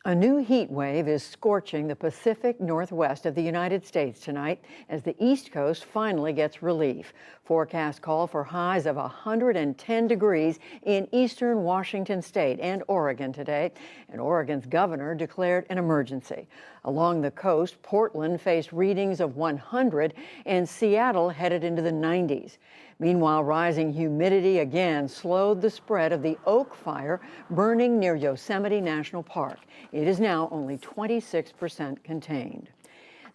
A new heat wave is scorching the Pacific Northwest of the United States tonight as the East Coast finally gets relief. Forecasts call for highs of 110 degrees in eastern Washington state and Oregon today, and Oregon's governor declared an emergency. Along the coast, Portland faced readings of 100 and Seattle headed into the 90s. Meanwhile, rising humidity again slowed the spread of the oak fire burning near Yosemite National Park. It is now only 26% contained.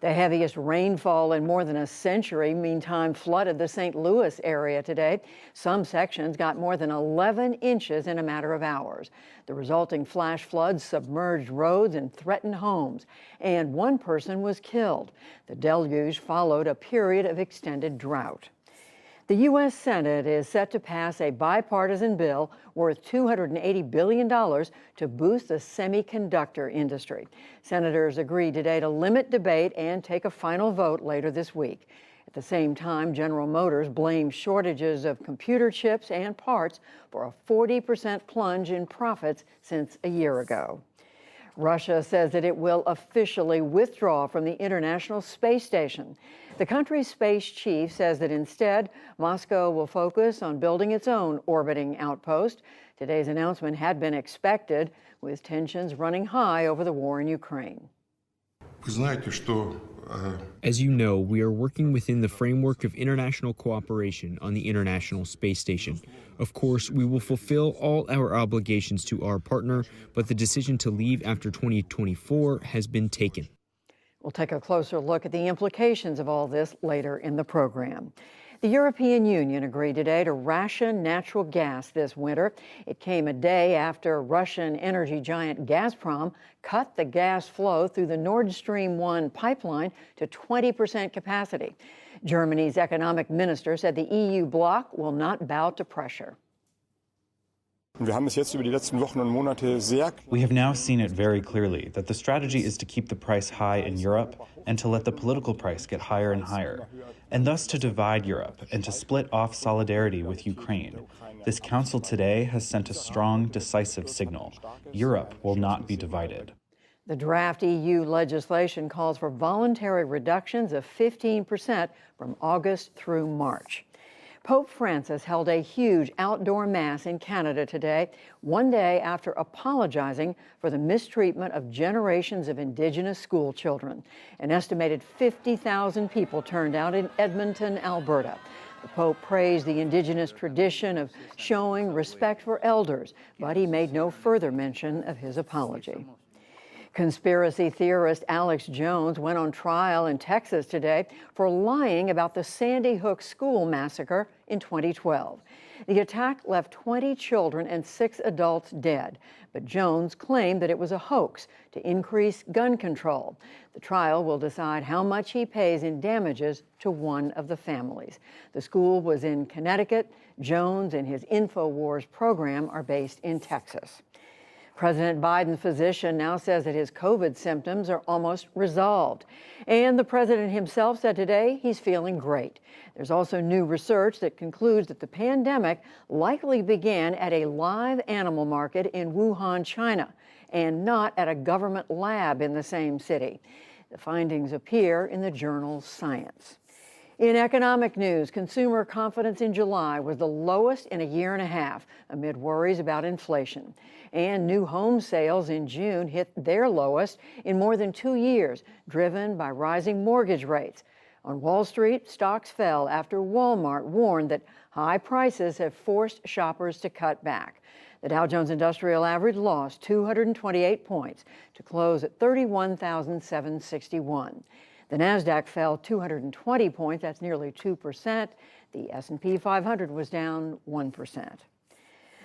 The heaviest rainfall in more than a century, meantime, flooded the St. Louis area today. Some sections got more than 11 inches in a matter of hours. The resulting flash floods submerged roads and threatened homes, and one person was killed. The deluge followed a period of extended drought. The U.S. Senate is set to pass a bipartisan bill worth $280 billion to boost the semiconductor industry. Senators agreed today to limit debate and take a final vote later this week. At the same time, General Motors blamed shortages of computer chips and parts for a 40% plunge in profits since a year ago. Russia says that it will officially withdraw from the International Space Station. The country's space chief says that instead, Moscow will focus on building its own orbiting outpost. Today's announcement had been expected, with tensions running high over the war in Ukraine. As you know, we are working within the framework of international cooperation on the International Space Station. Of course, we will fulfill all our obligations to our partner, but the decision to leave after 2024 has been taken. We'll take a closer look at the implications of all this later in the program. The European Union agreed today to ration natural gas this winter. It came a day after Russian energy giant Gazprom cut the gas flow through the Nord Stream 1 pipeline to 20% capacity. Germany's economic minister said the EU bloc will not bow to pressure. We have now seen it very clearly that the strategy is to keep the price high in Europe and to let the political price get higher and higher, and thus to divide Europe and to split off solidarity with Ukraine. This council today has sent a strong, decisive signal. Europe will not be divided. The draft EU legislation calls for voluntary reductions of 15% from August through March. Pope Francis held a huge outdoor mass in Canada today, one day after apologizing for the mistreatment of generations of Indigenous school children. An estimated 50,000 people turned out in Edmonton, Alberta. The Pope praised the Indigenous tradition of showing respect for elders, but he made no further mention of his apology. Conspiracy theorist Alex Jones went on trial in Texas today for lying about the Sandy Hook school massacre in 2012. The attack left 20 children and 6 adults dead, but Jones claimed that it was a hoax to increase gun control. The trial will decide how much he pays in damages to one of the families. The school was in Connecticut. Jones and his InfoWars program are based in Texas. President Biden's physician now says that his COVID symptoms are almost resolved. And the president himself said today he's feeling great. There's also new research that concludes that the pandemic likely began at a live animal market in Wuhan, China, and not at a government lab in the same city. The findings appear in the journal Science. In economic news, consumer confidence in July was the lowest in a year and a half amid worries about inflation. And new home sales in June hit their lowest in more than 2 years, driven by rising mortgage rates. On Wall Street, stocks fell after Walmart warned that high prices have forced shoppers to cut back. The Dow Jones Industrial Average lost 228 points to close at 31,761. The Nasdaq fell 220 points, that's nearly 2%. The S&P 500 was down 1%.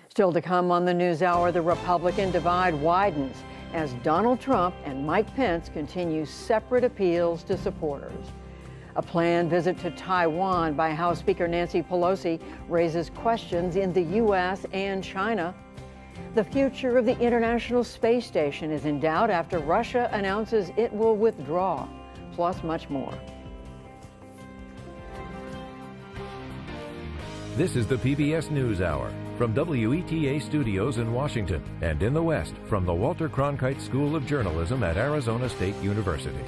Still to come on the NewsHour, the Republican divide widens as Donald Trump and Mike Pence continue separate appeals to supporters. A planned visit to Taiwan by House Speaker Nancy Pelosi raises questions in the U.S. and China. The future of the International Space Station is in doubt after Russia announces it will withdraw. Plus much more. This is the PBS NewsHour. from WETA Studios in Washington and in the West from the Walter Cronkite School of Journalism at Arizona State University.